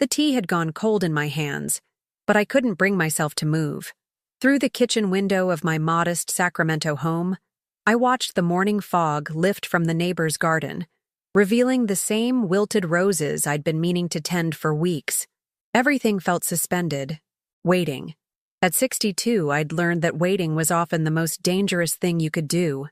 The tea had gone cold in my hands, but I couldn't bring myself to move. Through the kitchen window of my modest Sacramento home, I watched the morning fog lift from the neighbor's garden, revealing the same wilted roses I'd been meaning to tend for weeks. Everything felt suspended, waiting. At 62, I'd learned that waiting was often the most dangerous thing you could do.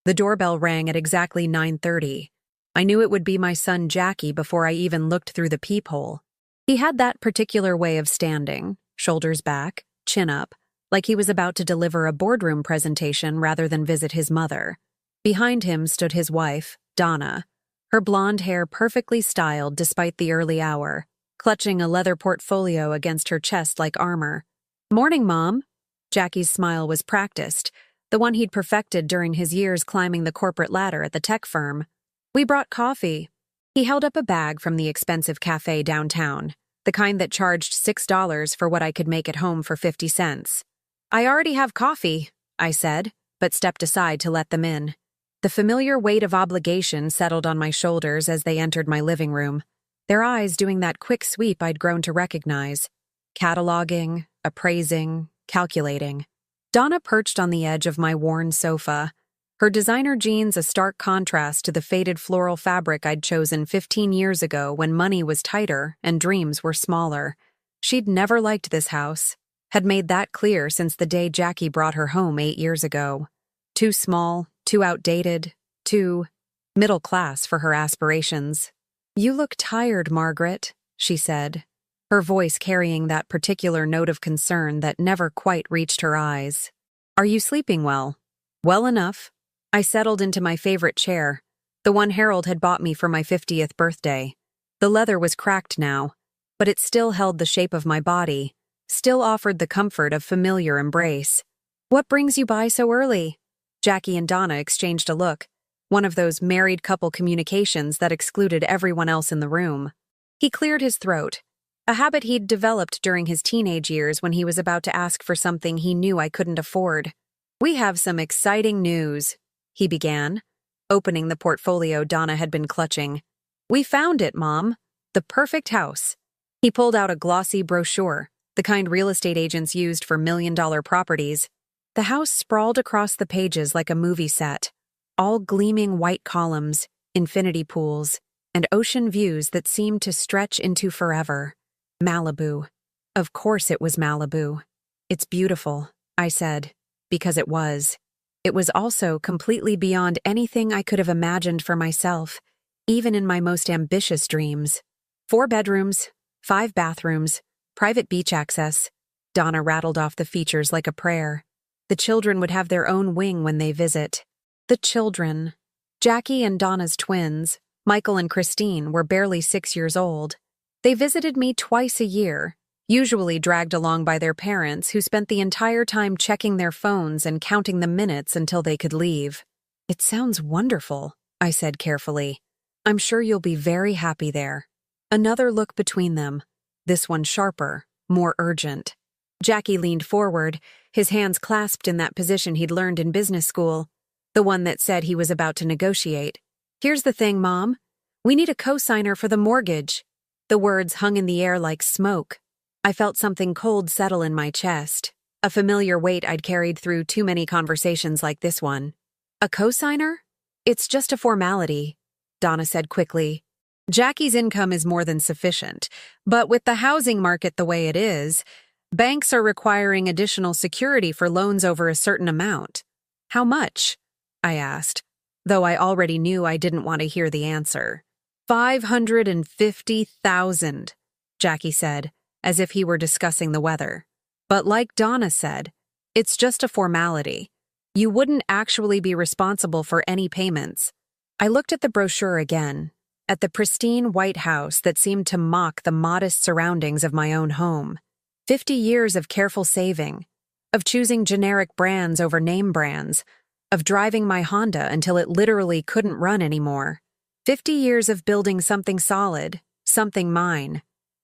The doorbell rang at exactly 9:30. I knew it would be my son Jackie before I even looked through the peephole. He had that particular way of standing, shoulders back, chin up, like he was about to deliver a boardroom presentation rather than visit his mother. Behind him stood his wife, Donna, her blonde hair perfectly styled despite the early hour, clutching a leather portfolio against her chest like armor. "Morning, Mom." Jackie's smile was practiced, the one he'd perfected during his years climbing the corporate ladder at the tech firm. "We brought coffee." He held up a bag from the expensive cafe downtown, the kind that charged $6 for what I could make at home for 50 cents. "I already have coffee," I said, but stepped aside to let them in. The familiar weight of obligation settled on my shoulders as they entered my living room, their eyes doing that quick sweep I'd grown to recognize. Cataloging, appraising, calculating. Donna perched on the edge of my worn sofa, her designer jeans a stark contrast to the faded floral fabric I'd chosen 15 years ago when money was tighter and dreams were smaller. She'd never liked this house, had made that clear since the day Jackie brought her home 8 years ago. Too small, too outdated, too middle class for her aspirations. "You look tired, Margaret," she said, her voice carrying that particular note of concern that never quite reached her eyes. "Are you sleeping well?" "Well enough." I settled into my favorite chair, the one Harold had bought me for my 50th birthday. The leather was cracked now, but it still held the shape of my body, still offered the comfort of familiar embrace. "What brings you by so early?" Jackie and Donna exchanged a look, one of those married couple communications that excluded everyone else in the room. He cleared his throat, a habit he'd developed during his teenage years when he was about to ask for something he knew I couldn't afford. "We have some exciting news," he began, opening the portfolio Donna had been clutching. "We found it, Mom. The perfect house." He pulled out a glossy brochure, the kind real estate agents used for million-dollar properties. The house sprawled across the pages like a movie set, all gleaming white columns, infinity pools, and ocean views that seemed to stretch into forever. Malibu. Of course it was Malibu. "It's beautiful," I said, because it was. It was also completely beyond anything I could have imagined for myself, even in my most ambitious dreams. 4 bedrooms, 5 bathrooms, private beach access. Donna rattled off the features like a prayer. The children would have their own wing when they visit. The children. Jackie and Donna's twins, Michael and Christine, were barely 6 years old. They visited me twice a year, usually dragged along by their parents who spent the entire time checking their phones and counting the minutes until they could leave. "It sounds wonderful," I said carefully. "I'm sure you'll be very happy there." Another look between them, this one sharper, more urgent. Jackie leaned forward, his hands clasped in that position he'd learned in business school, the one that said he was about to negotiate. "Here's the thing, Mom. We need a cosigner for the mortgage." The words hung in the air like smoke. I felt something cold settle in my chest, a familiar weight I'd carried through too many conversations like this one. "A cosigner? It's just a formality," Donna said quickly. "Jackie's income is more than sufficient, but with the housing market the way it is, banks are requiring additional security for loans over a certain amount." "How much?" I asked, though I already knew I didn't want to hear the answer. $550,000, Jackie said, as if he were discussing the weather. "But like Donna said, it's just a formality. You wouldn't actually be responsible for any payments." I looked at the brochure again, at the pristine white house that seemed to mock the modest surroundings of my own home. 50 years of careful saving, of choosing generic brands over name brands, of driving my Honda until it literally couldn't run anymore. 50 years of building something solid, something mine.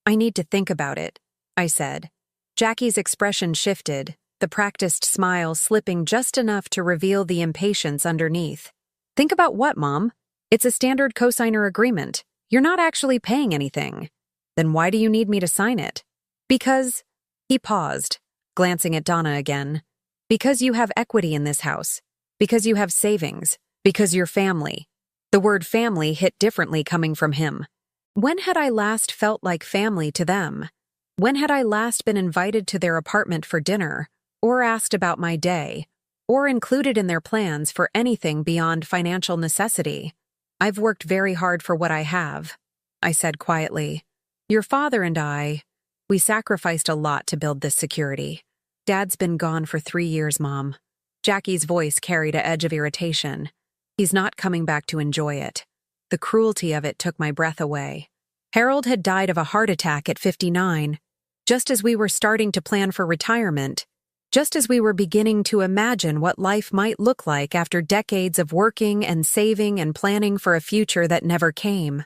"I need to think about it," I said. Jackie's expression shifted, the practiced smile slipping just enough to reveal the impatience underneath. "Think about what, Mom? It's a standard cosigner agreement. You're not actually paying anything." Then why do you need me to sign it? Because, he paused, glancing at Donna again. Because you have equity in this house. Because you have savings. Because you're family. The word family hit differently coming from him. When had I last felt like family to them? When had I last been invited to their apartment for dinner, or asked about my day, or included in their plans for anything beyond financial necessity? I've worked very hard for what I have, I said quietly. Your father and we sacrificed a lot to build this security. Dad's been gone for 3 years, Mom. Jackie's voice carried an edge of irritation. He's not coming back to enjoy it. The cruelty of it took my breath away. Harold had died of a heart attack at 59, just as we were starting to plan for retirement, just as we were beginning to imagine what life might look like after decades of working and saving and planning for a future that never came.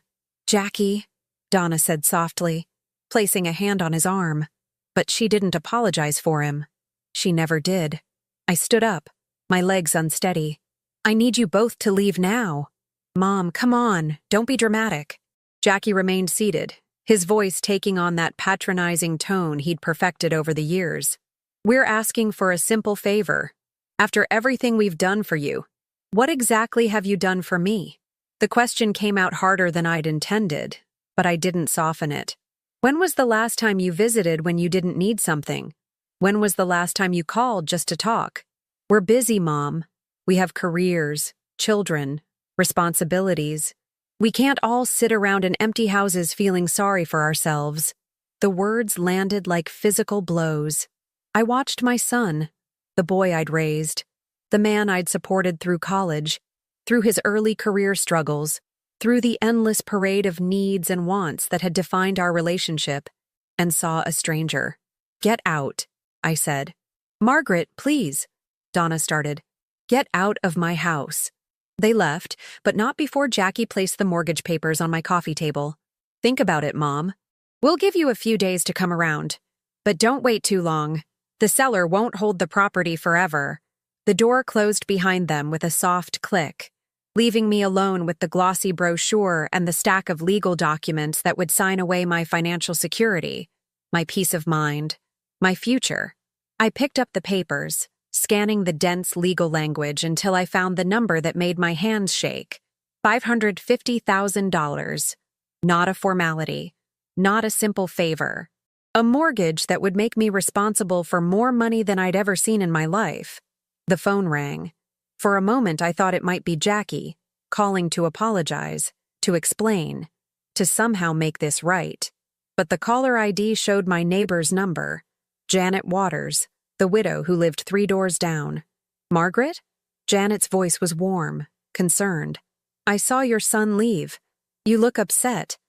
Jackie, Donna said softly, placing a hand on his arm. But she didn't apologize for him. She never did. I stood up, my legs unsteady. I need you both to leave now. Mom, come on, don't be dramatic. Jackie remained seated, his voice taking on that patronizing tone he'd perfected over the years. We're asking for a simple favor. After everything we've done for you, what exactly have you done for me? The question came out harder than I'd intended, but I didn't soften it. When was the last time you visited when you didn't need something? When was the last time you called just to talk? We're busy, Mom. We have careers, children, responsibilities. We can't all sit around in empty houses feeling sorry for ourselves. The words landed like physical blows. I watched my son, the boy I'd raised, the man I'd supported through college, through his early career struggles, through the endless parade of needs and wants that had defined our relationship, and saw a stranger. Get out, I said. Margaret, please, Donna started. Get out of my house. They left, but not before Jackie placed the mortgage papers on my coffee table. Think about it, Mom. We'll give you a few days to come around. But don't wait too long. The seller won't hold the property forever. The door closed behind them with a soft click, leaving me alone with the glossy brochure and the stack of legal documents that would sign away my financial security, my peace of mind, my future. I picked up the papers, scanning the dense legal language until I found the number that made my hands shake. $550,000. Not a formality, not a simple favor. A mortgage that would make me responsible for more money than I'd ever seen in my life. The phone rang. For a moment, I thought it might be Jackie, calling to apologize, to explain, to somehow make this right. But the caller ID showed my neighbor's number, Janet Waters, the widow who lived 3 doors down. Margaret? Janet's voice was warm, concerned. I saw your son leave. You look upset.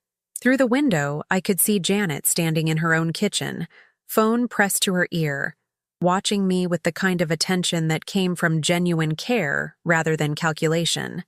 Through the window, I could see Janet standing in her own kitchen, phone pressed to her ear, watching me with the kind of attention that came from genuine care rather than calculation.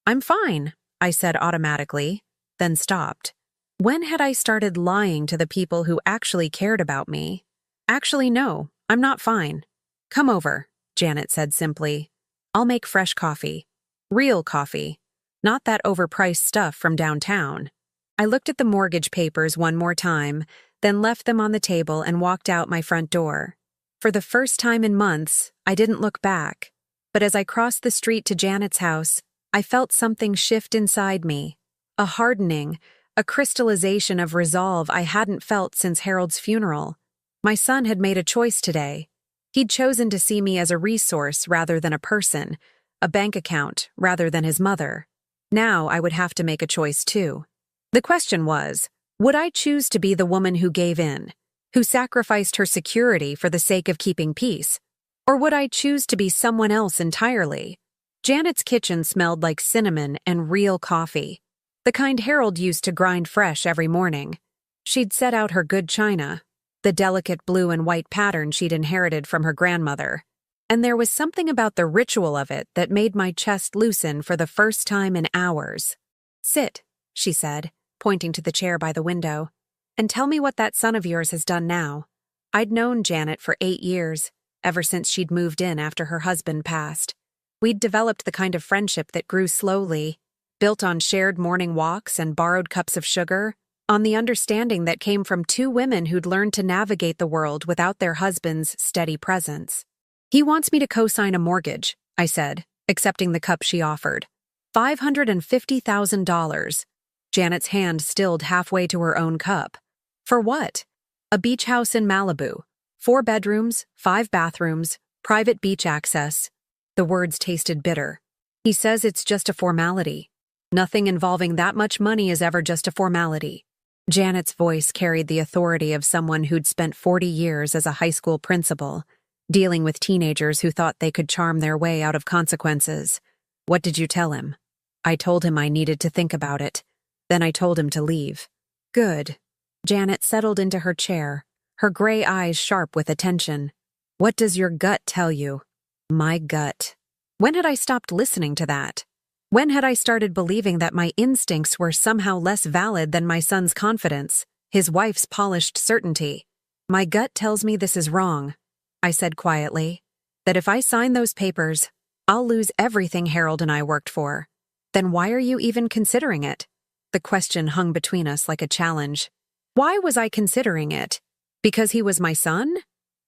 I'm fine, I said automatically, then stopped. When had I started lying to the people who actually cared about me? Actually, no, I'm not fine. Come over, Janet said simply. I'll make fresh coffee. Real coffee. Not that overpriced stuff from downtown. I looked at the mortgage papers one more time, then left them on the table and walked out my front door. For the first time in months, I didn't look back. But as I crossed the street to Janet's house, I felt something shift inside me. A hardening, a crystallization of resolve I hadn't felt since Harold's funeral. My son had made a choice today. He'd chosen to see me as a resource rather than a person, a bank account rather than his mother. Now I would have to make a choice too. The question was, would I choose to be the woman who gave in, who sacrificed her security for the sake of keeping peace? Or would I choose to be someone else entirely? Janet's kitchen smelled like cinnamon and real coffee, the kind Harold used to grind fresh every morning. She'd set out her good china, the delicate blue and white pattern she'd inherited from her grandmother, and there was something about the ritual of it that made my chest loosen for the first time in hours. Sit, she said, pointing to the chair by the window, and tell me what that son of yours has done now. I'd known Janet for 8 years, ever since she'd moved in after her husband passed. We'd developed the kind of friendship that grew slowly, built on shared morning walks and borrowed cups of sugar, on the understanding that came from two women who'd learned to navigate the world without their husband's steady presence. He wants me to co-sign a mortgage, I said, accepting the cup she offered. $550,000. Janet's hand stilled halfway to her own cup. For what? A beach house in Malibu. 4 bedrooms, 5 bathrooms, private beach access. The words tasted bitter. He says it's just a formality. Nothing involving that much money is ever just a formality. Janet's voice carried the authority of someone who'd spent 40 years as a high school principal, dealing with teenagers who thought they could charm their way out of consequences. What did you tell him? I told him I needed to think about it. Then I told him to leave. Good. Janet settled into her chair, her gray eyes sharp with attention. What does your gut tell you? My gut. When had I stopped listening to that? When had I started believing that my instincts were somehow less valid than my son's confidence, his wife's polished certainty? My gut tells me this is wrong, I said quietly. That if I sign those papers, I'll lose everything Harold and I worked for. Then why are you even considering it? The question hung between us like a challenge. Why was I considering it? Because he was my son?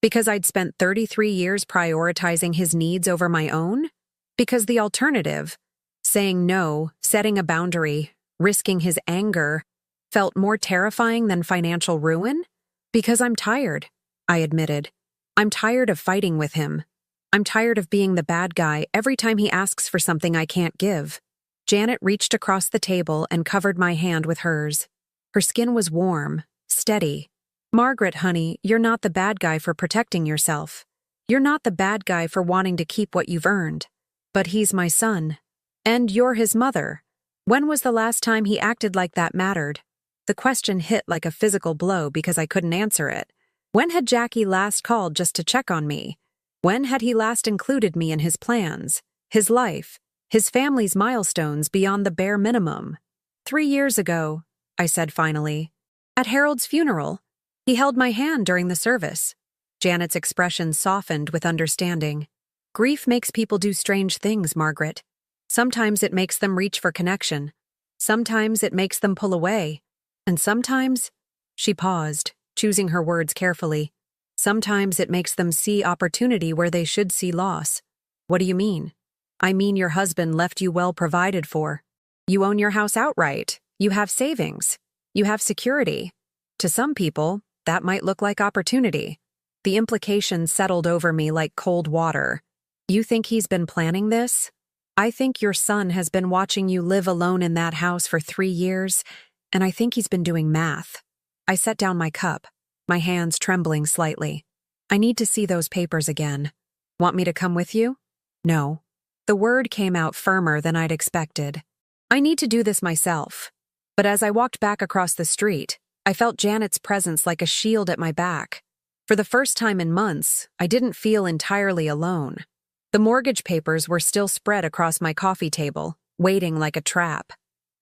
Because I'd spent 33 years prioritizing his needs over my own? Because the alternative, saying no, setting a boundary, risking his anger, felt more terrifying than financial ruin? Because I'm tired, I admitted. I'm tired of fighting with him. I'm tired of being the bad guy every time he asks for something I can't give. Janet reached across the table and covered my hand with hers. Her skin was warm, steady. Margaret, honey, you're not the bad guy for protecting yourself. You're not the bad guy for wanting to keep what you've earned. But he's my son. And you're his mother. When was the last time he acted like that mattered? The question hit like a physical blow because I couldn't answer it. When had Jackie last called just to check on me? When had he last included me in his plans, his life, his family's milestones beyond the bare minimum? 3 years ago, I said finally. At Harold's funeral. He held my hand during the service. Janet's expression softened with understanding. Grief makes people do strange things, Margaret. Sometimes it makes them reach for connection. Sometimes it makes them pull away. And sometimes, she paused, choosing her words carefully. Sometimes it makes them see opportunity where they should see loss. What do you mean? I mean your husband left you well provided for. You own your house outright. You have savings. You have security. To some people, that might look like opportunity. The implications settled over me like cold water. You think he's been planning this? I think your son has been watching you live alone in that house for 3 years, and I think he's been doing math. I set down my cup, my hands trembling slightly. I need to see those papers again. Want me to come with you? No. The word came out firmer than I'd expected. I need to do this myself. But as I walked back across the street, I felt Janet's presence like a shield at my back. For the first time in months, I didn't feel entirely alone. The mortgage papers were still spread across my coffee table, waiting like a trap.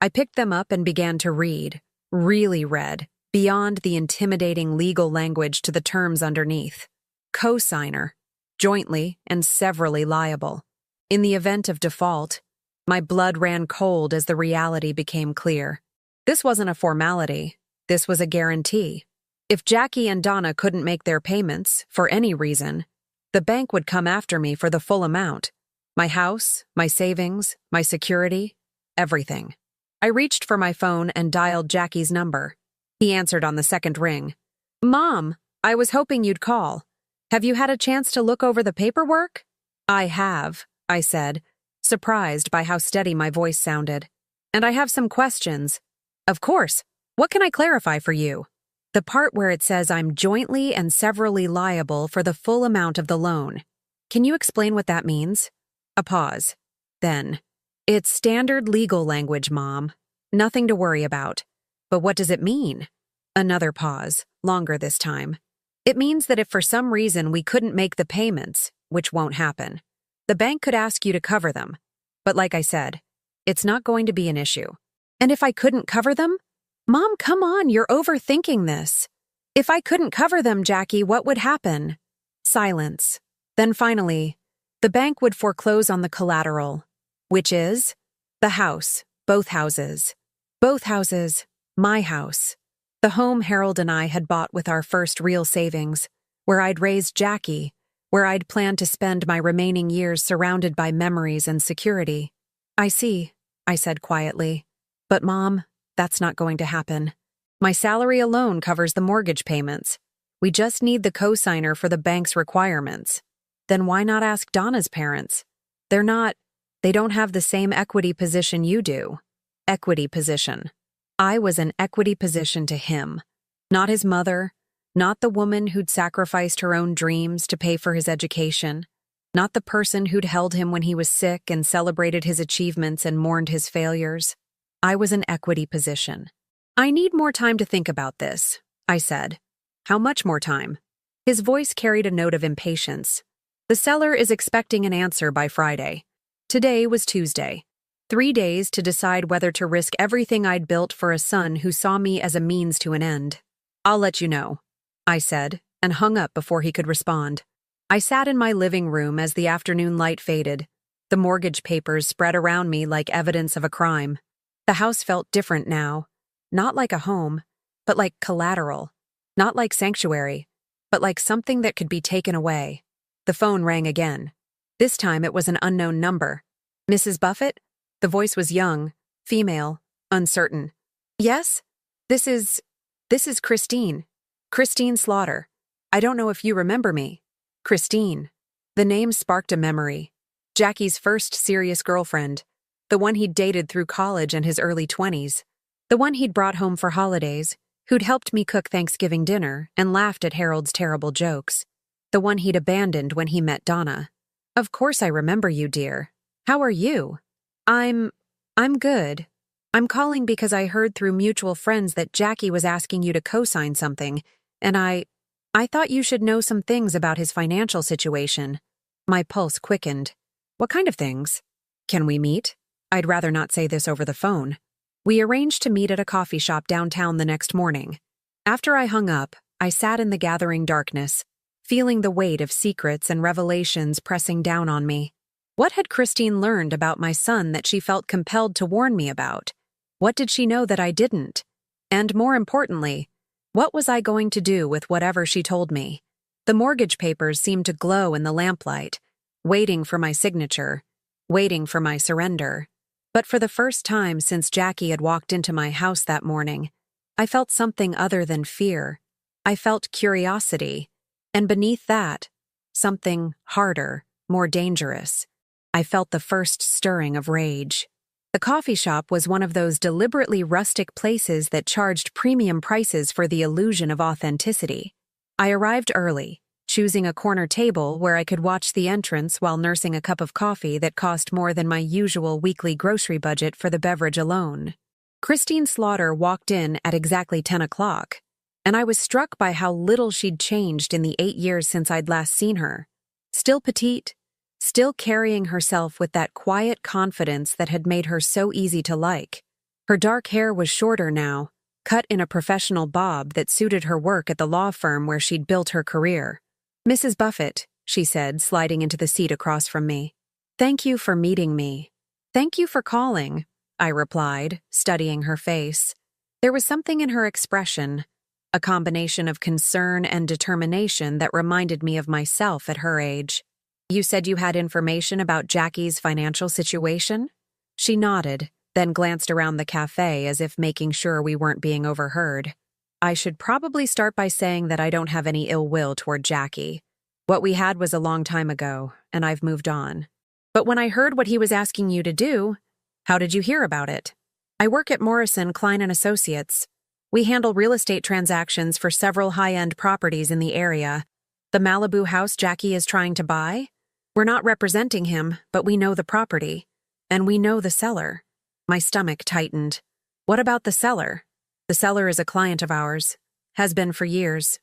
I picked them up and began to read, really read, beyond the intimidating legal language to the terms underneath. Co-signer, jointly and severally liable. In the event of default, my blood ran cold as the reality became clear. This wasn't a formality. This was a guarantee. If Jackie and Donna couldn't make their payments, for any reason, the bank would come after me for the full amount. My house, my savings, my security, everything. I reached for my phone and dialed Jackie's number. He answered on the second ring. Mom, I was hoping you'd call. Have you had a chance to look over the paperwork? I have, I said, surprised by how steady my voice sounded. And I have some questions. Of course. What can I clarify for you? The part where it says I'm jointly and severally liable for the full amount of the loan. Can you explain what that means? A pause. Then, it's standard legal language, Mom. Nothing to worry about. But what does it mean? Another pause, longer this time. It means that if for some reason we couldn't make the payments, which won't happen, the bank could ask you to cover them. But like I said, it's not going to be an issue. And if I couldn't cover them? Mom, come on, you're overthinking this. If I couldn't cover them, Jackie, what would happen? Silence. Then finally, the bank would foreclose on the collateral, which is the house, both houses. Both houses, my house. The home Harold and I had bought with our first real savings, where I'd raised Jackie, where I'd planned to spend my remaining years surrounded by memories and security. I see, I said quietly. But Mom, that's not going to happen. My salary alone covers the mortgage payments. We just need the cosigner for the bank's requirements. Then why not ask Donna's parents? They don't have the same equity position you do. Equity position. I was an equity position to him. Not his mother, not the woman who'd sacrificed her own dreams to pay for his education, not the person who'd held him when he was sick and celebrated his achievements and mourned his failures. I was an equity position. I need more time to think about this, I said. How much more time? His voice carried a note of impatience. The seller is expecting an answer by Friday. Today was Tuesday. 3 days to decide whether to risk everything I'd built for a son who saw me as a means to an end. I'll let you know, I said, and hung up before he could respond. I sat in my living room as the afternoon light faded. The mortgage papers spread around me like evidence of a crime. The house felt different now. Not like a home, but like collateral. Not like sanctuary, but like something that could be taken away. The phone rang again. This time it was an unknown number. Mrs. Buffett? The voice was young, female, uncertain. Yes? This is Christine. Christine Slaughter. I don't know if you remember me. Christine. The name sparked a memory. Jackie's first serious girlfriend. The one he'd dated through college and his early 20s. The one he'd brought home for holidays, who'd helped me cook Thanksgiving dinner and laughed at Harold's terrible jokes. The one he'd abandoned when he met Donna. Of course I remember you, dear. How are you? I'm good. I'm calling because I heard through mutual friends that Jackie was asking you to co-sign something, and I thought you should know some things about his financial situation. My pulse quickened. What kind of things? Can we meet? I'd rather not say this over the phone. We arranged to meet at a coffee shop downtown the next morning. After I hung up, I sat in the gathering darkness, feeling the weight of secrets and revelations pressing down on me. What had Christine learned about my son that she felt compelled to warn me about? What did she know that I didn't? And more importantly, what was I going to do with whatever she told me? The mortgage papers seemed to glow in the lamplight, waiting for my signature, waiting for my surrender. But for the first time since Jackie had walked into my house that morning, I felt something other than fear. I felt curiosity, and beneath that, something harder, more dangerous. I felt the first stirring of rage. The coffee shop was one of those deliberately rustic places that charged premium prices for the illusion of authenticity. I arrived early, choosing a corner table where I could watch the entrance while nursing a cup of coffee that cost more than my usual weekly grocery budget for the beverage alone. Christine Slaughter walked in at exactly 10 o'clock, and I was struck by how little she'd changed in the 8 years since I'd last seen her. Still petite, still carrying herself with that quiet confidence that had made her so easy to like. Her dark hair was shorter now, cut in a professional bob that suited her work at the law firm where she'd built her career. Mrs. Buffett, she said, sliding into the seat across from me. Thank you for meeting me. Thank you for calling, I replied, studying her face. There was something in her expression, a combination of concern and determination that reminded me of myself at her age. You said you had information about Jackie's financial situation? She nodded, then glanced around the cafe as if making sure we weren't being overheard. I should probably start by saying that I don't have any ill will toward Jackie. What we had was a long time ago, and I've moved on. But when I heard what he was asking you to do, how did you hear about it? I work at Morrison, Klein & Associates. We handle real estate transactions for several high-end properties in the area. The Malibu house Jackie is trying to buy? We're not representing him, but we know the property. And we know the seller. My stomach tightened. What about the seller? The seller is a client of ours. Has been for years.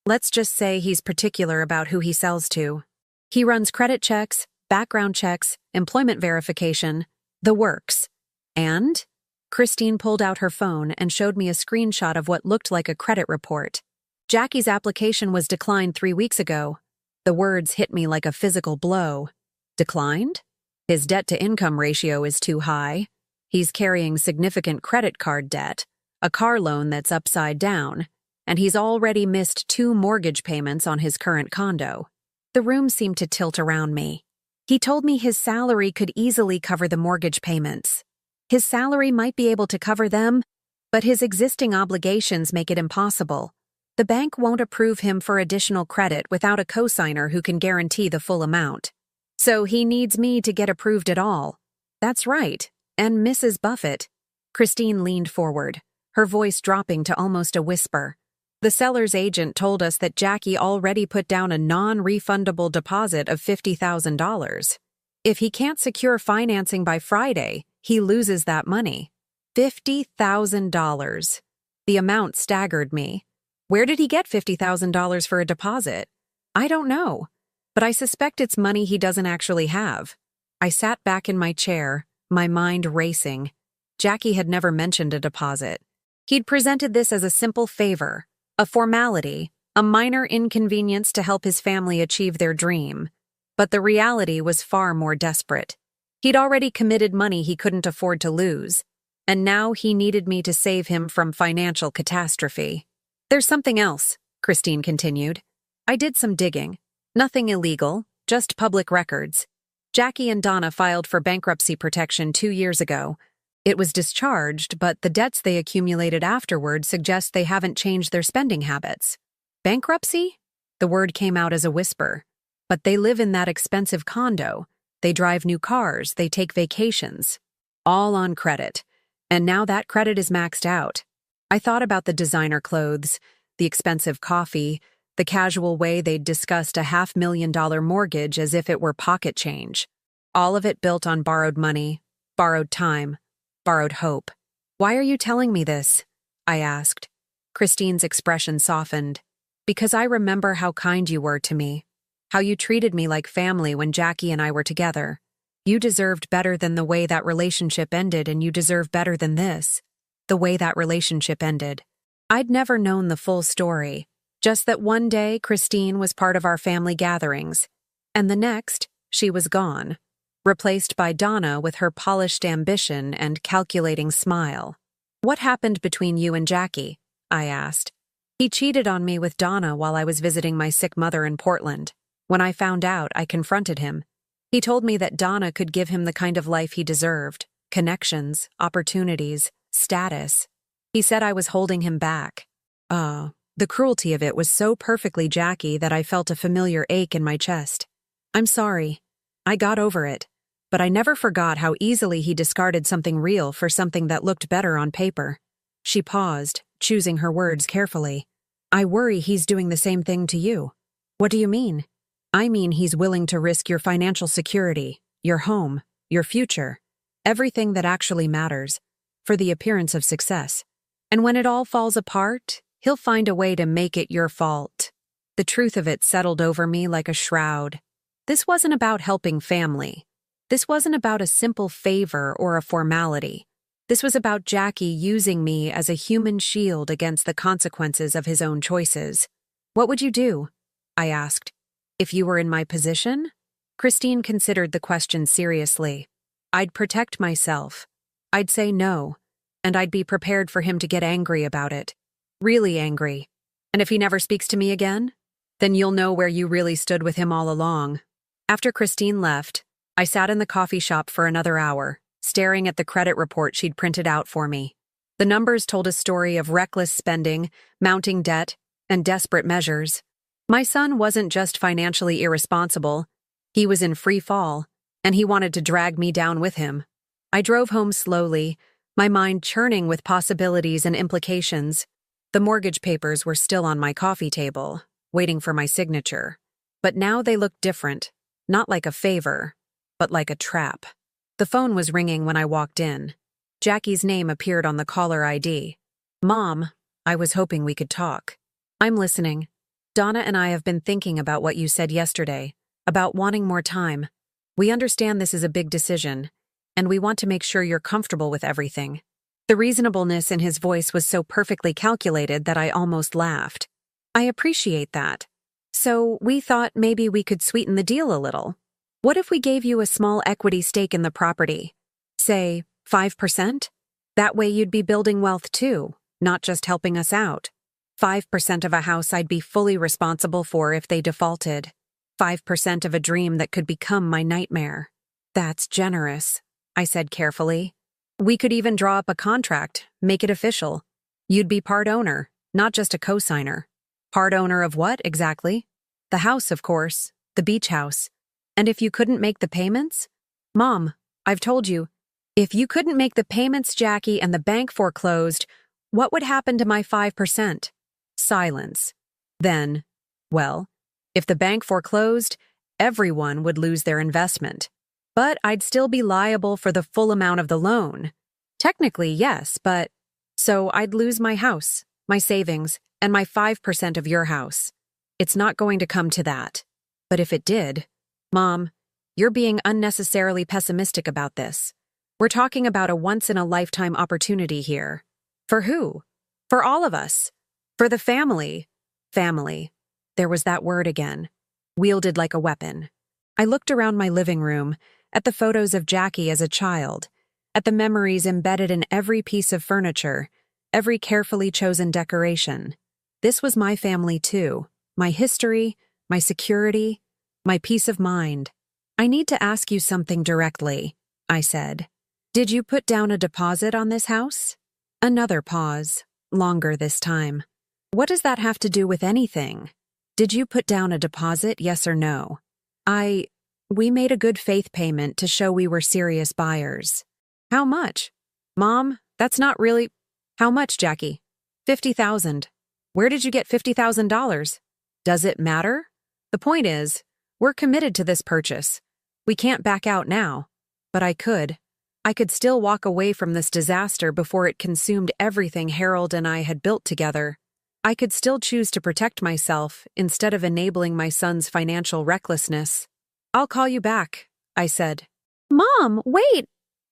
Let's just say he's particular about who he sells to. He runs credit checks, background checks, employment verification, the works. And? Christine pulled out her phone and showed me a screenshot of what looked like a credit report. Jackie's application was declined 3 weeks ago. The words hit me like a physical blow. Declined? His debt-to-income ratio is too high. He's carrying significant credit card debt. a car loan that's upside down, and he's already missed 2 mortgage payments on his current condo. The room seemed to tilt around me. He told me his salary could easily cover the mortgage payments. His salary might be able to cover them, but his existing obligations make it impossible. The bank won't approve him for additional credit without a cosigner who can guarantee the full amount. So he needs me to get approved at all. That's right. And Mrs. Buffett. Christine leaned forward, her voice dropping to almost a whisper. The seller's agent told us that Jackie already put down a non-refundable deposit of $50,000. If he can't secure financing by Friday, he loses that money. $50,000. The amount staggered me. Where did he get $50,000 for a deposit? I don't know, but I suspect it's money he doesn't actually have. I sat back in my chair, my mind racing. Jackie had never mentioned a deposit. He'd presented this as a simple favor, a formality, a minor inconvenience to help his family achieve their dream. But the reality was far more desperate. He'd already committed money he couldn't afford to lose, and now he needed me to save him from financial catastrophe. There's something else, Christine continued. I did some digging. Nothing illegal, just public records. Jackie and Donna filed for bankruptcy protection 2 years ago. It was discharged, but the debts they accumulated afterward suggest they haven't changed their spending habits. Bankruptcy? The word came out as a whisper. But they live in that expensive condo. They drive new cars, they take vacations. All on credit. And now that credit is maxed out. I thought about the designer clothes, the expensive coffee, the casual way they'd discussed a $500,000 mortgage as if it were pocket change. All of it built on borrowed money, borrowed time, borrowed hope. Why are you telling me this? I asked. Christine's expression softened. Because I remember how kind you were to me. How you treated me like family when Jackie and I were together. You deserved better than the way that relationship ended, and you deserve better than this. The way that relationship ended. I'd never known the full story, just that one day Christine was part of our family gatherings, and the next, she was gone, replaced by Donna with her polished ambition and calculating smile. What happened between you and Jackie? I asked. He cheated on me with Donna while I was visiting my sick mother in Portland. When I found out, I confronted him. He told me that Donna could give him the kind of life he deserved, connections, opportunities, status. He said I was holding him back. The cruelty of it was so perfectly Jackie that I felt a familiar ache in my chest. I'm sorry. I got over it. But I never forgot how easily he discarded something real for something that looked better on paper. She paused, choosing her words carefully. I worry he's doing the same thing to you. What do you mean? I mean he's willing to risk your financial security, your home, your future, everything that actually matters, for the appearance of success. And when it all falls apart, he'll find a way to make it your fault. The truth of it settled over me like a shroud. This wasn't about helping family. This wasn't about a simple favor or a formality. This was about Jackie using me as a human shield against the consequences of his own choices. What would you do? I asked. If you were in my position? Christine considered the question seriously. I'd protect myself. I'd say no, and I'd be prepared for him to get angry about it. Really angry. And if he never speaks to me again? Then you'll know where you really stood with him all along. After Christine left, I sat in the coffee shop for another hour, staring at the credit report she'd printed out for me. The numbers told a story of reckless spending, mounting debt, and desperate measures. My son wasn't just financially irresponsible, he was in free fall, and he wanted to drag me down with him. I drove home slowly, my mind churning with possibilities and implications. The mortgage papers were still on my coffee table, waiting for my signature. But now they looked different, not like a favor, but like a trap. The phone was ringing when I walked in. Jackie's name appeared on the caller ID. Mom, I was hoping we could talk. I'm listening. Donna and I have been thinking about what you said yesterday, about wanting more time. We understand this is a big decision, and we want to make sure you're comfortable with everything. The reasonableness in his voice was so perfectly calculated that I almost laughed. I appreciate that. So we thought maybe we could sweeten the deal a little. What if we gave you a small equity stake in the property? Say, 5%? That way you'd be building wealth too, not just helping us out. 5% of a house I'd be fully responsible for if they defaulted. 5% of a dream that could become my nightmare. That's generous, I said carefully. We could even draw up a contract, make it official. You'd be part owner, not just a co-signer. Part owner of what, exactly? The house, of course, the beach house. And if you couldn't make the payments? Mom, I've told you, if you couldn't make the payments, Jackie, and the bank foreclosed, what would happen to my 5%? Silence. Then, well, if the bank foreclosed, everyone would lose their investment. But I'd still be liable for the full amount of the loan. Technically, yes, but... So I'd lose my house, my savings, and my 5% of your house. It's not going to come to that. But if it did... Mom, you're being unnecessarily pessimistic about this. We're talking about a once-in-a-lifetime opportunity here. For who? For all of us. For the family. Family. There was that word again, wielded like a weapon. I looked around my living room, at the photos of Jackie as a child, at the memories embedded in every piece of furniture, every carefully chosen decoration. This was my family too, my history, my security, my peace of mind. I need to ask you something directly, I said. Did you put down a deposit on this house? Another pause, longer this time. What does that have to do with anything? Did you put down a deposit, yes or no? We made a good faith payment to show we were serious buyers. How much? Mom, that's not really... How much, Jackie? $50,000. Where did you get $50,000? Does it matter? The point is, we're committed to this purchase. We can't back out now. But I could. I could still walk away from this disaster before it consumed everything Harold and I had built together. I could still choose to protect myself instead of enabling my son's financial recklessness. I'll call you back, I said. Mom, wait!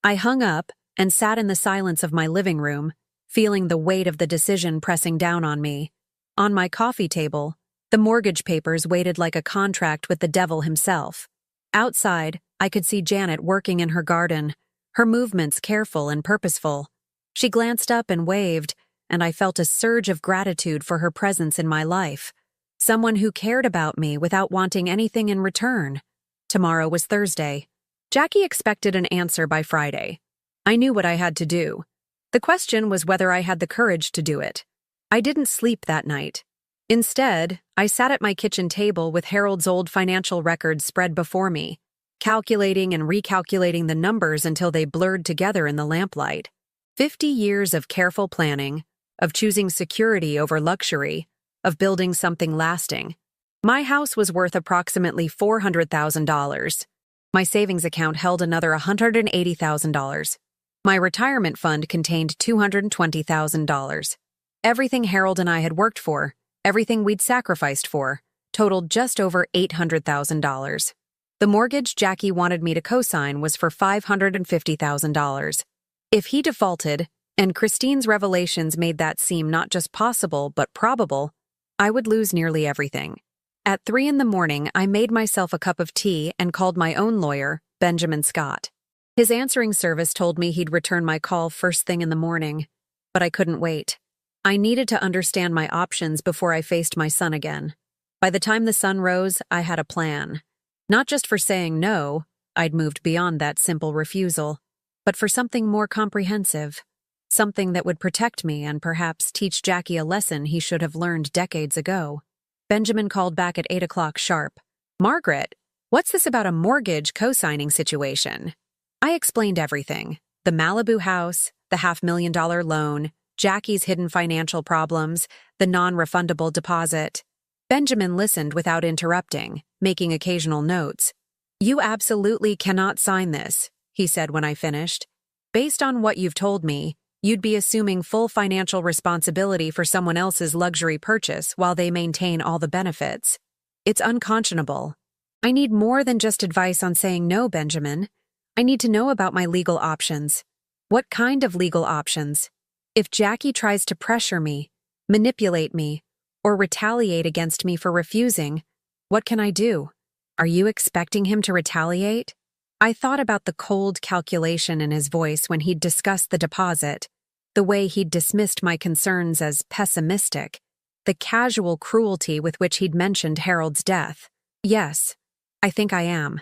I hung up and sat in the silence of my living room, feeling the weight of the decision pressing down on me. On my coffee table, the mortgage papers waited like a contract with the devil himself. Outside, I could see Janet working in her garden, her movements careful and purposeful. She glanced up and waved, and I felt a surge of gratitude for her presence in my life. Someone who cared about me without wanting anything in return. Tomorrow was Thursday. Jackie expected an answer by Friday. I knew what I had to do. The question was whether I had the courage to do it. I didn't sleep that night. Instead, I sat at my kitchen table with Harold's old financial records spread before me, calculating and recalculating the numbers until they blurred together in the lamplight. 50 years of careful planning, of choosing security over luxury, of building something lasting. My house was worth approximately $400,000. My savings account held another $180,000. My retirement fund contained $220,000. Everything Harold and I had worked for, everything we'd sacrificed for, totaled just over $800,000. The mortgage Jackie wanted me to co-sign was for $550,000. If he defaulted, and Christine's revelations made that seem not just possible but probable, I would lose nearly everything. At 3 a.m, I made myself a cup of tea and called my own lawyer, Benjamin Scott. His answering service told me he'd return my call first thing in the morning, but I couldn't wait. I needed to understand my options before I faced my son again. By the time the sun rose, I had a plan. Not just for saying no, I'd moved beyond that simple refusal, but for something more comprehensive. Something that would protect me and perhaps teach Jackie a lesson he should have learned decades ago. Benjamin called back at 8 o'clock sharp. Margaret, what's this about a mortgage co-signing situation? I explained everything. The Malibu house, the $500,000 loan, Jackie's hidden financial problems, the non-refundable deposit. Benjamin listened without interrupting, making occasional notes. You absolutely cannot sign this, he said when I finished. Based on what you've told me, you'd be assuming full financial responsibility for someone else's luxury purchase while they maintain all the benefits. It's unconscionable. I need more than just advice on saying no, Benjamin. I need to know about my legal options. What kind of legal options? If Jackie tries to pressure me, manipulate me, or retaliate against me for refusing, what can I do? Are you expecting him to retaliate? I thought about the cold calculation in his voice when he'd discussed the deposit. The way he'd dismissed my concerns as pessimistic, the casual cruelty with which he'd mentioned Harold's death. Yes, I think I am.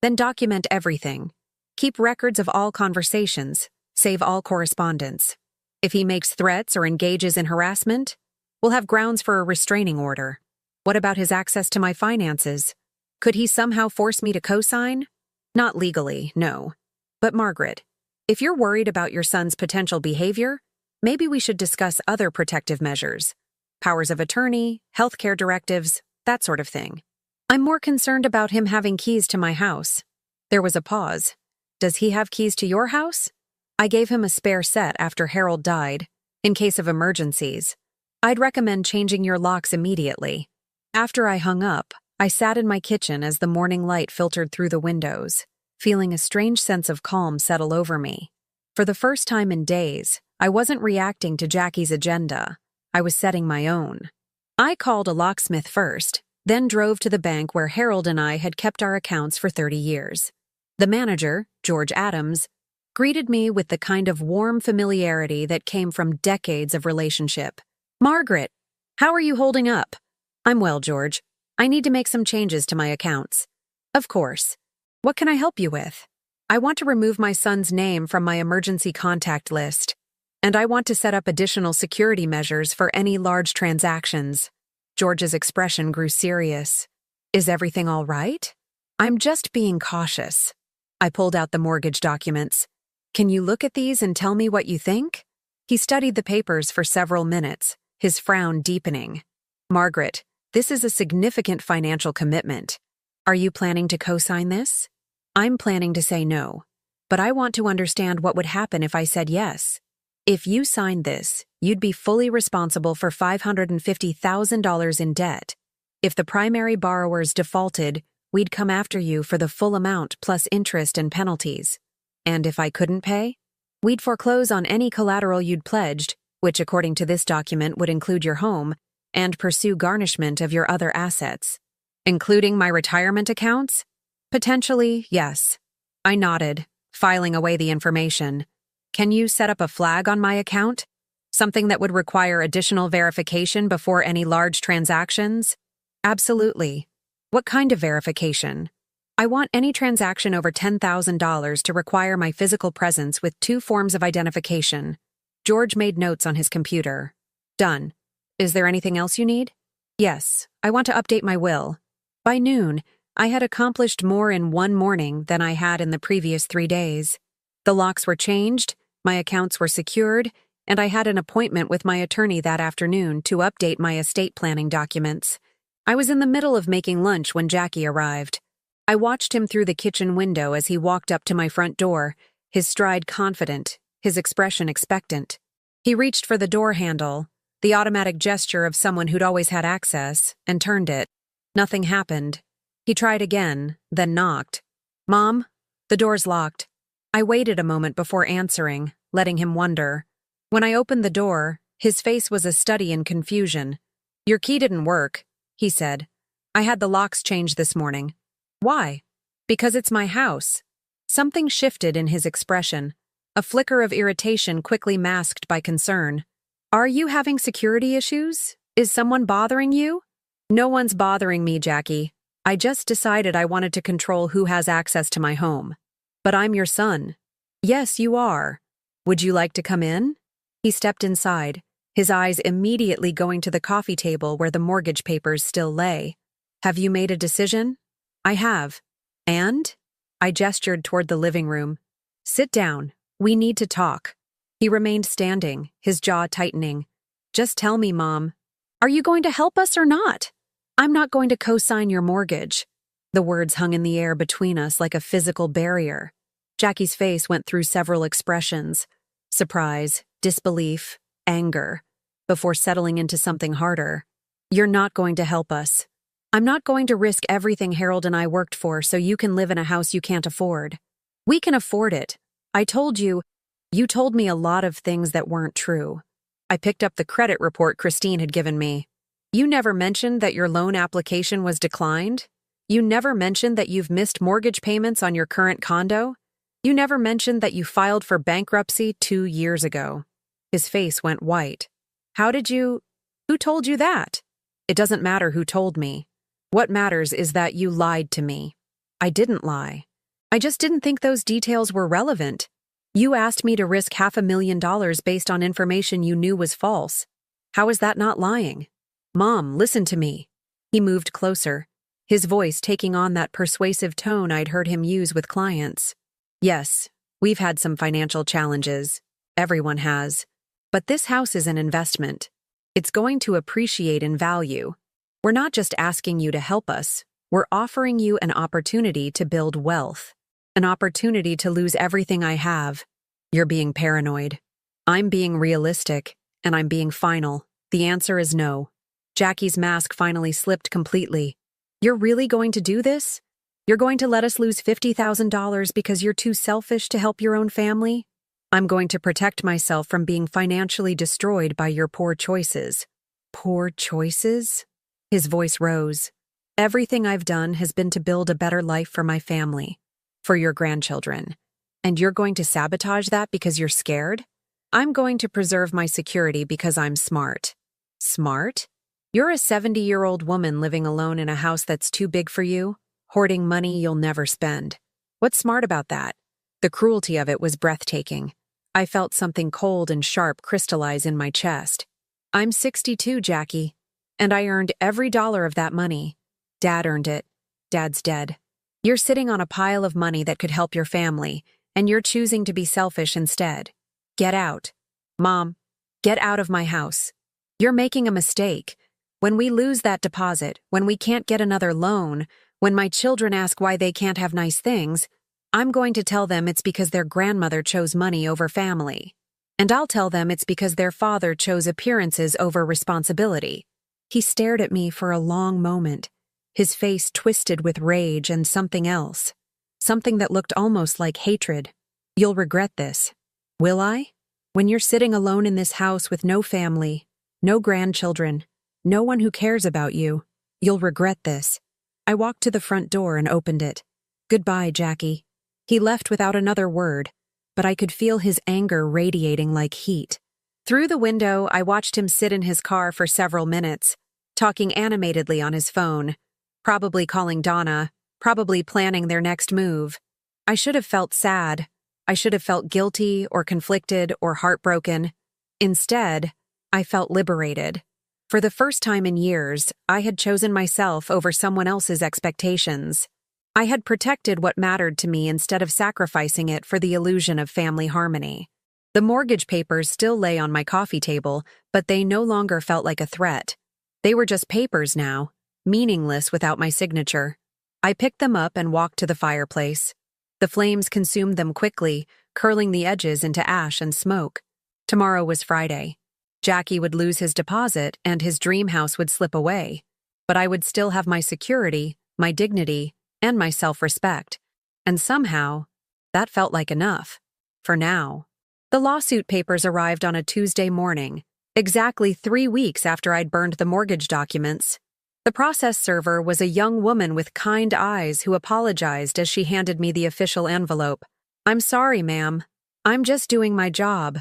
Then document everything. Keep records of all conversations. Save all correspondence. If he makes threats or engages in harassment, we'll have grounds for a restraining order. What about his access to my finances? Could he somehow force me to co-sign? Not legally, no. But Margaret, if you're worried about your son's potential behavior, maybe we should discuss other protective measures. Powers of attorney, healthcare directives, that sort of thing. I'm more concerned about him having keys to my house. There was a pause. Does he have keys to your house? I gave him a spare set after Harold died, in case of emergencies. I'd recommend changing your locks immediately. After I hung up, I sat in my kitchen as the morning light filtered through the windows, feeling a strange sense of calm settle over me. For the first time in days, I wasn't reacting to Jackie's agenda. I was setting my own. I called a locksmith first, then drove to the bank where Harold and I had kept our accounts for 30 years. The manager, George Adams, greeted me with the kind of warm familiarity that came from decades of relationship. "Margaret, how are you holding up?" "I'm well, George. I need to make some changes to my accounts." "Of course. What can I help you with?" "I want to remove my son's name from my emergency contact list, and I want to set up additional security measures for any large transactions." George's expression grew serious. "Is everything all right?" "I'm just being cautious." I pulled out the mortgage documents. "Can you look at these and tell me what you think?" He studied the papers for several minutes, his frown deepening. "Margaret, this is a significant financial commitment. Are you planning to co-sign this?" "I'm planning to say no, but I want to understand what would happen if I said yes." "If you signed this, you'd be fully responsible for $550,000 in debt. If the primary borrowers defaulted, we'd come after you for the full amount plus interest and penalties. And if I couldn't pay, we'd foreclose on any collateral you'd pledged, which according to this document would include your home, and pursue garnishment of your other assets." "Including my retirement accounts?" "Potentially, yes." I nodded, filing away the information. "Can you set up a flag on my account? Something that would require additional verification before any large transactions?" "Absolutely." "What kind of verification?" "I want any transaction over $10,000 to require my physical presence with 2 forms of identification." George made notes on his computer. "Done. Is there anything else you need?" "Yes, I want to update my will." By noon, I had accomplished more in one morning than I had in the previous 3 days. The locks were changed, my accounts were secured, and I had an appointment with my attorney that afternoon to update my estate planning documents. I was in the middle of making lunch when Jackie arrived. I watched him through the kitchen window as he walked up to my front door, his stride confident, his expression expectant. He reached for the door handle, the automatic gesture of someone who'd always had access, and turned it. Nothing happened. He tried again, then knocked. "Mom, the door's locked." I waited a moment before answering, letting him wonder. When I opened the door, his face was a study in confusion. "Your key didn't work," he said. "I had the locks changed this morning." "Why?" "Because it's my house." Something shifted in his expression, a flicker of irritation quickly masked by concern. "Are you having security issues? Is someone bothering you?" "No one's bothering me, Jackie. I just decided I wanted to control who has access to my home." "But I'm your son." "Yes, you are. Would you like to come in?" He stepped inside, his eyes immediately going to the coffee table where the mortgage papers still lay. "Have you made a decision?" "I have." "And?" I gestured toward the living room. "Sit down. We need to talk." He remained standing, his jaw tightening. "Just tell me, Mom. Are you going to help us or not?" "I'm not going to co-sign your mortgage." The words hung in the air between us like a physical barrier. Jackie's face went through several expressions: surprise, disbelief, anger, before settling into something harder. "You're not going to help us. I'm not going to risk everything Harold and I worked for so you can live in a house you can't afford. We can afford it. I told you. You told me a lot of things that weren't true." I picked up the credit report Christine had given me. "You never mentioned that your loan application was declined. You never mentioned that you've missed mortgage payments on your current condo. You never mentioned that you filed for bankruptcy 2 years ago." His face went white. Who told you that? It doesn't matter who told me. What matters is that you lied to me. I didn't lie. I just didn't think those details were relevant. You asked me to risk $500,000 based on information you knew was false. How is that not lying? Mom, listen to me. He moved closer, his voice taking on that persuasive tone I'd heard him use with clients. Yes, we've had some financial challenges. Everyone has. But this house is an investment. It's going to appreciate in value. We're not just asking you to help us. We're offering you an opportunity to build wealth. An opportunity to lose everything I have. You're being paranoid. I'm being realistic, and I'm being final. The answer is no. Jackie's mask finally slipped completely. You're really going to do this? You're going to let us lose $50,000 because you're too selfish to help your own family? I'm going to protect myself from being financially destroyed by your poor choices. Poor choices? His voice rose. Everything I've done has been to build a better life for my family, for your grandchildren. And you're going to sabotage that because you're scared? I'm going to preserve my security because I'm smart. Smart? You're a 70-year-old woman living alone in a house that's too big for you, hoarding money you'll never spend. What's smart about that? The cruelty of it was breathtaking. I felt something cold and sharp crystallize in my chest. I'm 62, Jackie, and I earned every dollar of that money. Dad earned it. Dad's dead. You're sitting on a pile of money that could help your family, and you're choosing to be selfish instead. Get out. Mom, get out of my house. You're making a mistake. When we lose that deposit, when we can't get another loan, when my children ask why they can't have nice things, I'm going to tell them it's because their grandmother chose money over family. And I'll tell them it's because their father chose appearances over responsibility. He stared at me for a long moment, his face twisted with rage and something else. Something that looked almost like hatred. You'll regret this. Will I? When you're sitting alone in this house with no family, no grandchildren, no one who cares about you, you'll regret this. I walked to the front door and opened it. Goodbye, Jackie. He left without another word, but I could feel his anger radiating like heat. Through the window, I watched him sit in his car for several minutes, talking animatedly on his phone, probably calling Donna, probably planning their next move. I should have felt sad. I should have felt guilty or conflicted or heartbroken. Instead, I felt liberated. For the first time in years, I had chosen myself over someone else's expectations. I had protected what mattered to me instead of sacrificing it for the illusion of family harmony. The mortgage papers still lay on my coffee table, but they no longer felt like a threat. They were just papers now, meaningless without my signature. I picked them up and walked to the fireplace. The flames consumed them quickly, curling the edges into ash and smoke. Tomorrow was Friday. Jackie would lose his deposit and his dream house would slip away. But I would still have my security, my dignity, and my self-respect. And somehow, that felt like enough. For now. The lawsuit papers arrived on a Tuesday morning, exactly 3 weeks after I'd burned the mortgage documents. The process server was a young woman with kind eyes who apologized as she handed me the official envelope. I'm sorry, ma'am. I'm just doing my job.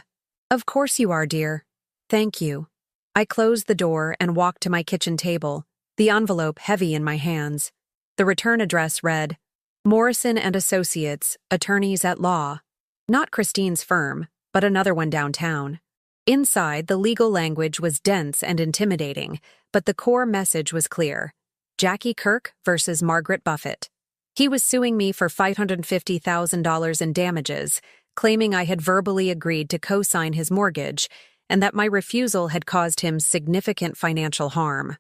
Of course you are, dear. Thank you. I closed the door and walked to my kitchen table, the envelope heavy in my hands. The return address read, Morrison and Associates, Attorneys at Law. Not Christine's firm, but another one downtown. Inside, the legal language was dense and intimidating, but the core message was clear. Jackie Kirk versus Margaret Buffett. He was suing me for $550,000 in damages, claiming I had verbally agreed to co-sign his mortgage and that my refusal had caused him significant financial harm.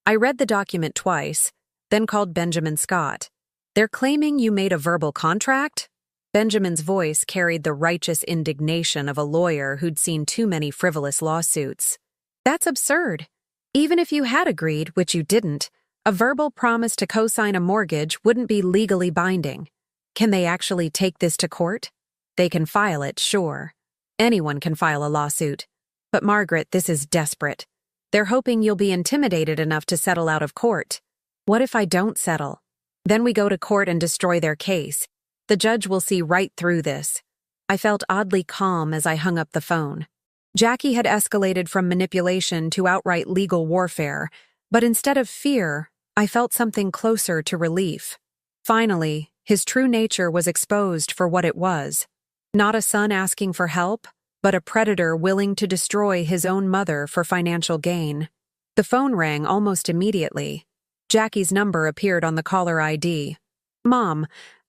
I read the document twice, then called Benjamin Scott. They're claiming you made a verbal contract? Benjamin's voice carried the righteous indignation of a lawyer who'd seen too many frivolous lawsuits. That's absurd. Even if you had agreed, which you didn't, a verbal promise to co-sign a mortgage wouldn't be legally binding. Can they actually take this to court? They can file it, sure. Anyone can file a lawsuit. But Margaret, this is desperate. They're hoping you'll be intimidated enough to settle out of court. What if I don't settle? Then we go to court and destroy their case. The judge will see right through this. I felt oddly calm as I hung up the phone. Jackie had escalated from manipulation to outright legal warfare, but instead of fear, I felt something closer to relief. Finally, his true nature was exposed for what it was. Not a son asking for help, but a predator willing to destroy his own mother for financial gain. The phone rang almost immediately. Jackie's number appeared on the caller ID. "Mom,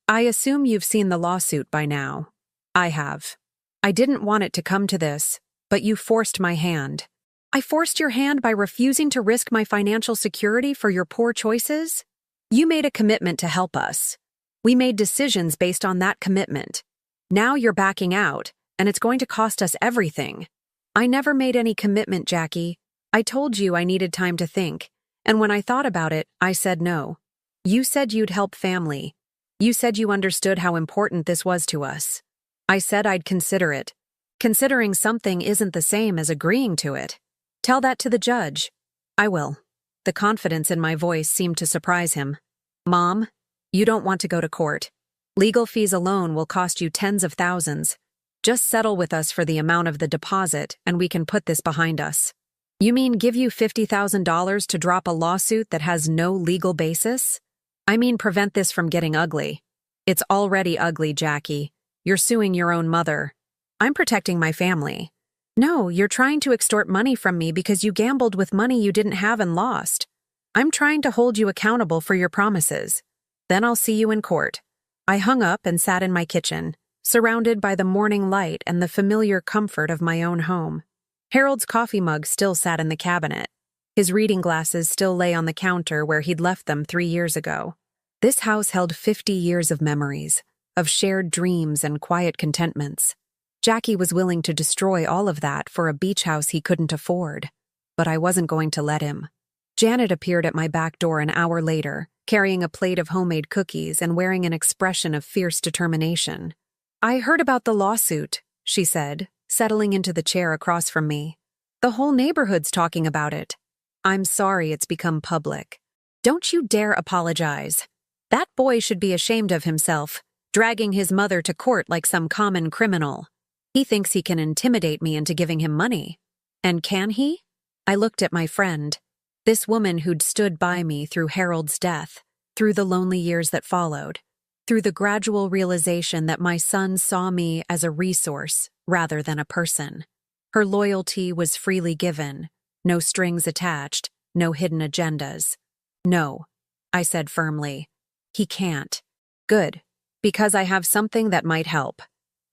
I assume you've seen the lawsuit by now." "I have. I didn't want it to come to this, but you forced my hand." "I forced your hand by refusing to risk my financial security for your poor choices?" "You made a commitment to help us. We made decisions based on that commitment. Now you're backing out, and it's going to cost us everything." "I never made any commitment, Jackie. I told you I needed time to think, and when I thought about it, I said no. You said you'd help family. You said you understood how important this was to us. I said I'd consider it. Considering something isn't the same as agreeing to it. Tell that to the judge." "I will." The confidence in my voice seemed to surprise him. "Mom, you don't want to go to court. Legal fees alone will cost you tens of thousands. Just settle with us for the amount of the deposit, and we can put this behind us." "You mean give you $50,000 to drop a lawsuit that has no legal basis?" "I mean prevent this from getting ugly." "It's already ugly, Jackie. You're suing your own mother." "I'm protecting my family." "No, you're trying to extort money from me because you gambled with money you didn't have and lost. I'm trying to hold you accountable for your promises. Then I'll see you in court." I hung up and sat in my kitchen, surrounded by the morning light and the familiar comfort of my own home. Harold's coffee mug still sat in the cabinet. His reading glasses still lay on the counter where he'd left them 3 years ago. This house held 50 years of memories, of shared dreams and quiet contentments. Jackie was willing to destroy all of that for a beach house he couldn't afford. But I wasn't going to let him. Janet appeared at my back door an hour later, carrying a plate of homemade cookies and wearing an expression of fierce determination. "I heard about the lawsuit," she said, settling into the chair across from me. "The whole neighborhood's talking about it." "I'm sorry it's become public." "Don't you dare apologize. That boy should be ashamed of himself, dragging his mother to court like some common criminal. He thinks he can intimidate me into giving him money." "And can he?" I looked at my friend, this woman who'd stood by me through Harold's death, through the lonely years that followed, through the gradual realization that my son saw me as a resource rather than a person. Her loyalty was freely given, no strings attached, no hidden agendas. "No," I said firmly. "He can't." "Good, because I have something that might help."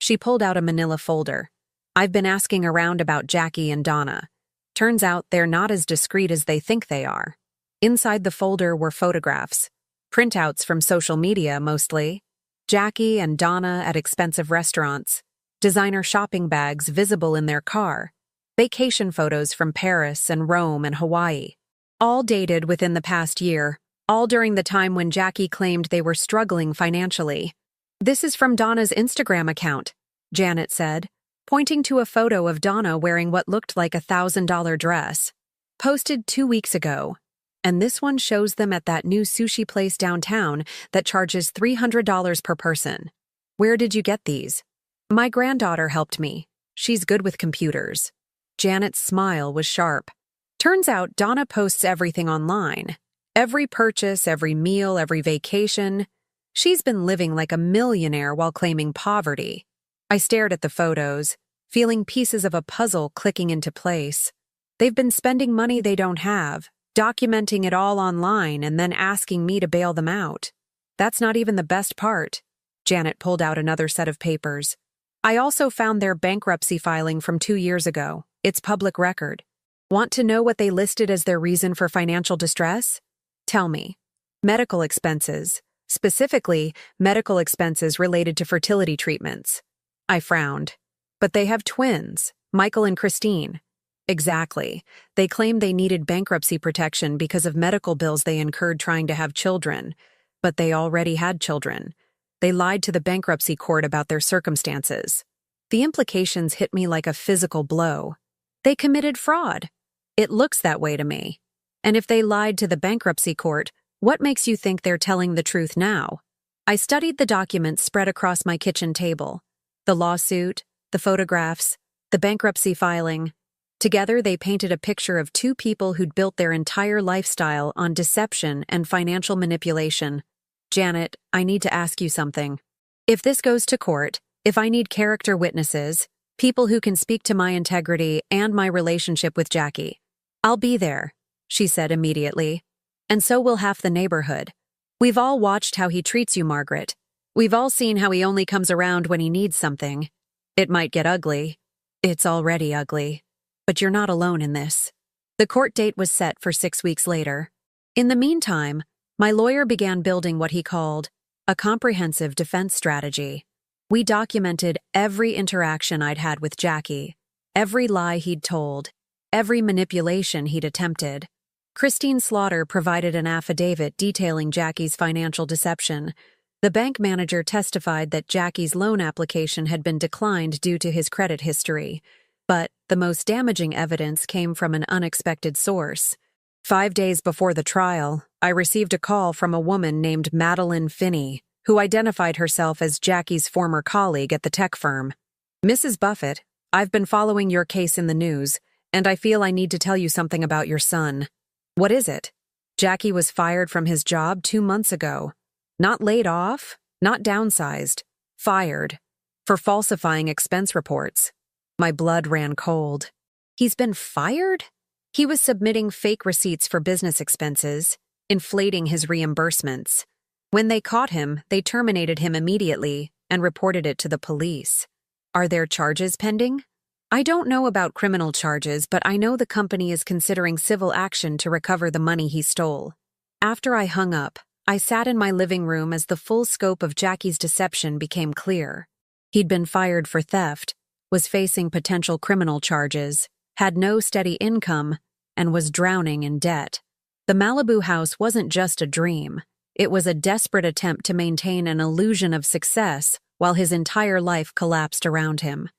She pulled out a manila folder. "I've been asking around about Jackie and Donna. Turns out they're not as discreet as they think they are." Inside the folder were photographs, printouts from social media mostly, Jackie and Donna at expensive restaurants, designer shopping bags visible in their car, vacation photos from Paris and Rome and Hawaii, all dated within the past year, all during the time when Jackie claimed they were struggling financially. "This is from Donna's Instagram account," Janet said, pointing to a photo of Donna wearing what looked like a $1,000 dress. "Posted 2 weeks ago. And this one shows them at that new sushi place downtown that charges $300 per person. Where did you get these?" "My granddaughter helped me. She's good with computers." Janet's smile was sharp. "Turns out Donna posts everything online. Every purchase, every meal, every vacation. She's been living like a millionaire while claiming poverty." I stared at the photos, feeling pieces of a puzzle clicking into place. They've been spending money they don't have, documenting it all online and then asking me to bail them out. That's not even the best part. Janet pulled out another set of papers. "I also found their bankruptcy filing from 2 years ago. It's public record. Want to know what they listed as their reason for financial distress? Tell me." "Medical expenses. Specifically, medical expenses related to fertility treatments." I frowned. "But they have twins, Michael and Christine." "Exactly. They claimed they needed bankruptcy protection because of medical bills they incurred trying to have children. But they already had children. They lied to the bankruptcy court about their circumstances. The implications hit me like a physical blow. They committed fraud. It looks that way to me. And if they lied to the bankruptcy court, what makes you think they're telling the truth now?" I studied the documents spread across my kitchen table. The lawsuit, the photographs, the bankruptcy filing. Together, they painted a picture of two people who'd built their entire lifestyle on deception and financial manipulation. Janet, I need to ask you something. If this goes to court, if I need character witnesses, people who can speak to my integrity and my relationship with Jackie, I'll be there, she said immediately. And so will half the neighborhood. We've all watched how he treats you, Margaret. We've all seen how he only comes around when he needs something. It might get ugly. It's already ugly. But you're not alone in this. The court date was set for 6 weeks later. In the meantime, my lawyer began building what he called a comprehensive defense strategy. We documented every interaction I'd had with Jackie, every lie he'd told, every manipulation he'd attempted. Christine Slaughter provided an affidavit detailing Jackie's financial deception. The bank manager testified that Jackie's loan application had been declined due to his credit history. But the most damaging evidence came from an unexpected source. 5 days before the trial, I received a call from a woman named Madeline Finney, who identified herself as Jackie's former colleague at the tech firm. Mrs. Buffett, I've been following your case in the news, and I feel I need to tell you something about your son. What is it? Jackie was fired from his job 2 months ago. Not laid off, not downsized, fired, for falsifying expense reports. My blood ran cold. He's been fired? He was submitting fake receipts for business expenses, inflating his reimbursements. When they caught him, they terminated him immediately and reported it to the police. Are there charges pending? I don't know about criminal charges, but I know the company is considering civil action to recover the money he stole. After I hung up, I sat in my living room as the full scope of Jackie's deception became clear. He'd been fired for theft, was facing potential criminal charges, had no steady income, and was drowning in debt. The Malibu house wasn't just a dream. It was a desperate attempt to maintain an illusion of success while his entire life collapsed around him.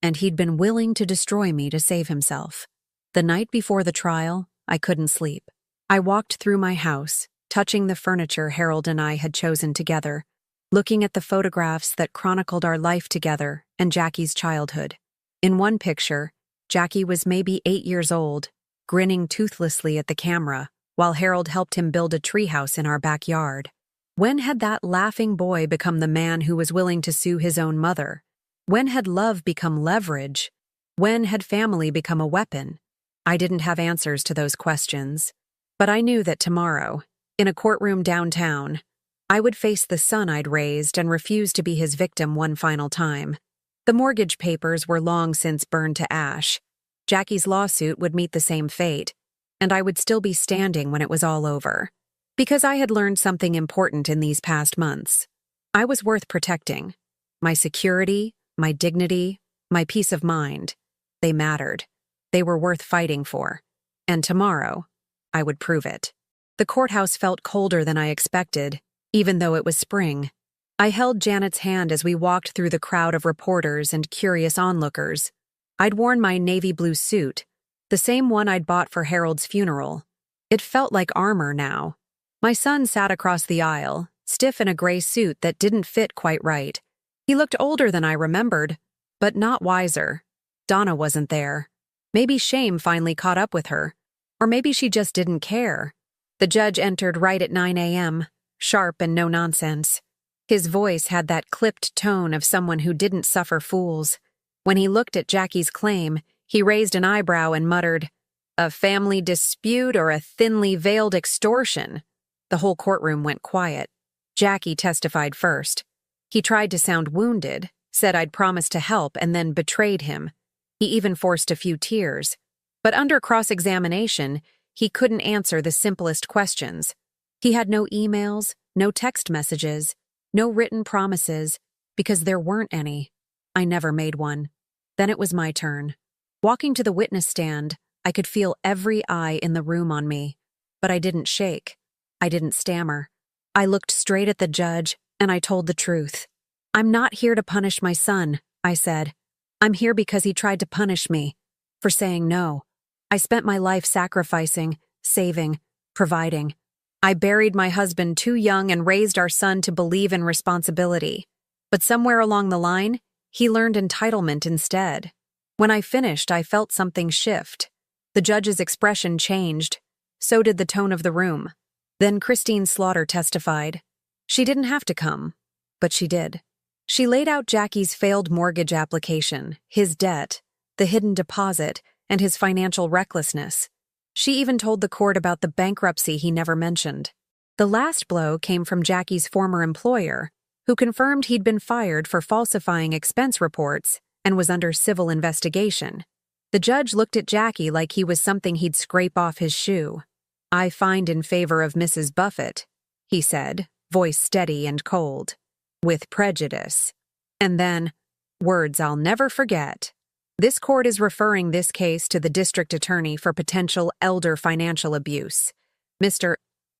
And he'd been willing to destroy me to save himself. The night before the trial, I couldn't sleep. I walked through my house, touching the furniture Harold and I had chosen together, looking at the photographs that chronicled our life together and Jackie's childhood. In one picture, Jackie was maybe 8 years old, grinning toothlessly at the camera, while Harold helped him build a treehouse in our backyard. When had that laughing boy become the man who was willing to sue his own mother? When had love become leverage? When had family become a weapon? I didn't have answers to those questions. But I knew that tomorrow, in a courtroom downtown, I would face the son I'd raised and refuse to be his victim one final time. The mortgage papers were long since burned to ash. Jackie's lawsuit would meet the same fate, and I would still be standing when it was all over. Because I had learned something important in these past months. I was worth protecting. My security, my dignity, my peace of mind. They mattered. They were worth fighting for. And tomorrow, I would prove it. The courthouse felt colder than I expected, even though it was spring. I held Janet's hand as we walked through the crowd of reporters and curious onlookers. I'd worn my navy blue suit, the same one I'd bought for Harold's funeral. It felt like armor now. My son sat across the aisle, stiff in a gray suit that didn't fit quite right. He looked older than I remembered, but not wiser. Donna wasn't there. Maybe shame finally caught up with her. Or maybe she just didn't care. The judge entered right at 9 a.m., sharp and no nonsense. His voice had that clipped tone of someone who didn't suffer fools. When he looked at Jackie's claim, he raised an eyebrow and muttered, "A family dispute or a thinly veiled extortion?" The whole courtroom went quiet. Jackie testified first. He tried to sound wounded, said I'd promised to help and then betrayed him. He even forced a few tears. But under cross-examination, he couldn't answer the simplest questions. He had no emails, no text messages, no written promises, because there weren't any. I never made one. Then it was my turn. Walking to the witness stand, I could feel every eye in the room on me. But I didn't shake. I didn't stammer. I looked straight at the judge, and I told the truth. "I'm not here to punish my son," I said. "I'm here because he tried to punish me for saying no. I spent my life sacrificing, saving, providing. I buried my husband too young and raised our son to believe in responsibility. But somewhere along the line, he learned entitlement instead. When I finished, I felt something shift. The judge's expression changed. So did the tone of the room. Then Christine Slaughter testified. She didn't have to come, but she did. She laid out Jackie's failed mortgage application, his debt, the hidden deposit, and his financial recklessness. She even told the court about the bankruptcy he never mentioned. The last blow came from Jackie's former employer, who confirmed he'd been fired for falsifying expense reports and was under civil investigation. The judge looked at Jackie like he was something he'd scrape off his shoe. "I find in favor of Mrs. Buffett," he said, voice steady and cold, "with prejudice." And then, words I'll never forget. "This court is referring this case to the district attorney for potential elder financial abuse. Mr.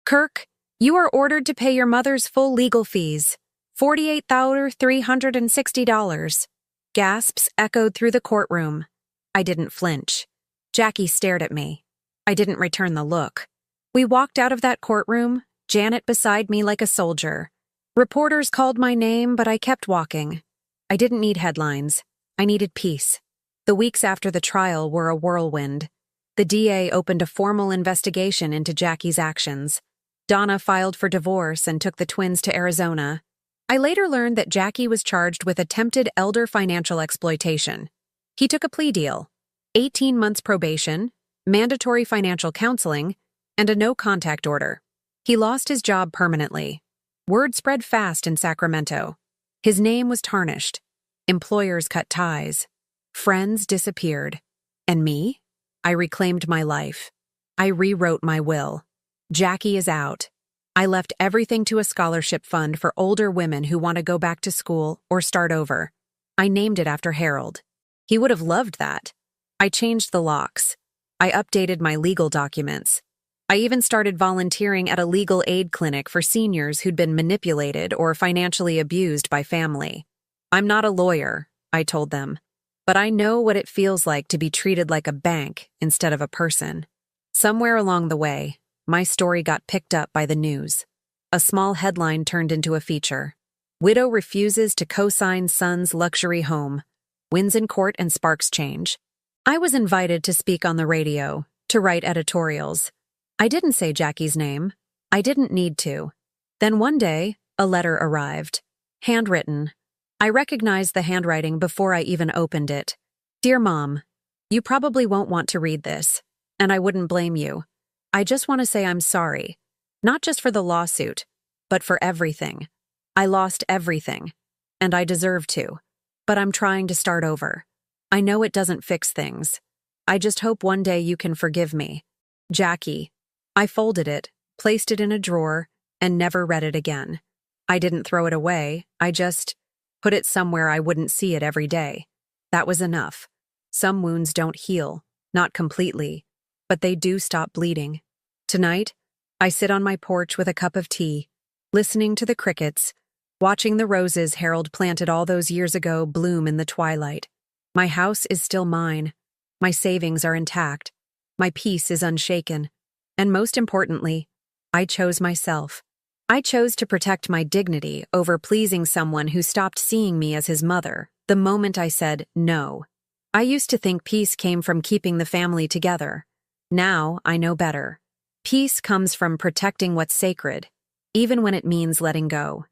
Kirk, you are ordered to pay your mother's full legal fees, $48,360. Gasps echoed through the courtroom. I didn't flinch. Jackie stared at me. I didn't return the look. We walked out of that courtroom, Janet beside me like a soldier. Reporters called my name, but I kept walking. I didn't need headlines. I needed peace. The weeks after the trial were a whirlwind. The DA opened a formal investigation into Jackie's actions. Donna filed for divorce and took the twins to Arizona. I later learned that Jackie was charged with attempted elder financial exploitation. He took a plea deal, 18 months probation, mandatory financial counseling, and a no-contact order. He lost his job permanently. Word spread fast in Sacramento. His name was tarnished. Employers cut ties. Friends disappeared. And me? I reclaimed my life. I rewrote my will. Jackie is out. I left everything to a scholarship fund for older women who want to go back to school or start over. I named it after Harold. He would have loved that. I changed the locks. I updated my legal documents. I even started volunteering at a legal aid clinic for seniors who'd been manipulated or financially abused by family. "I'm not a lawyer," I told them, "but I know what it feels like to be treated like a bank instead of a person." Somewhere along the way, my story got picked up by the news. A small headline turned into a feature. "Widow refuses to co-sign son's luxury home. Wins in court and sparks change." I was invited to speak on the radio, to write editorials. I didn't say Jackie's name. I didn't need to. Then one day, a letter arrived. Handwritten. I recognized the handwriting before I even opened it. "Dear Mom, you probably won't want to read this, and I wouldn't blame you. I just want to say I'm sorry. Not just for the lawsuit, but for everything. I lost everything, and I deserve to. But I'm trying to start over. I know it doesn't fix things. I just hope one day you can forgive me. Jackie." I folded it, placed it in a drawer, and never read it again. I didn't throw it away, I just put it somewhere I wouldn't see it every day. That was enough. Some wounds don't heal, not completely, but they do stop bleeding. Tonight, I sit on my porch with a cup of tea, listening to the crickets, watching the roses Harold planted all those years ago bloom in the twilight. My house is still mine. My savings are intact. My peace is unshaken. And most importantly, I chose myself. I chose to protect my dignity over pleasing someone who stopped seeing me as his mother the moment I said no. I used to think peace came from keeping the family together. Now I know better. Peace comes from protecting what's sacred, even when it means letting go.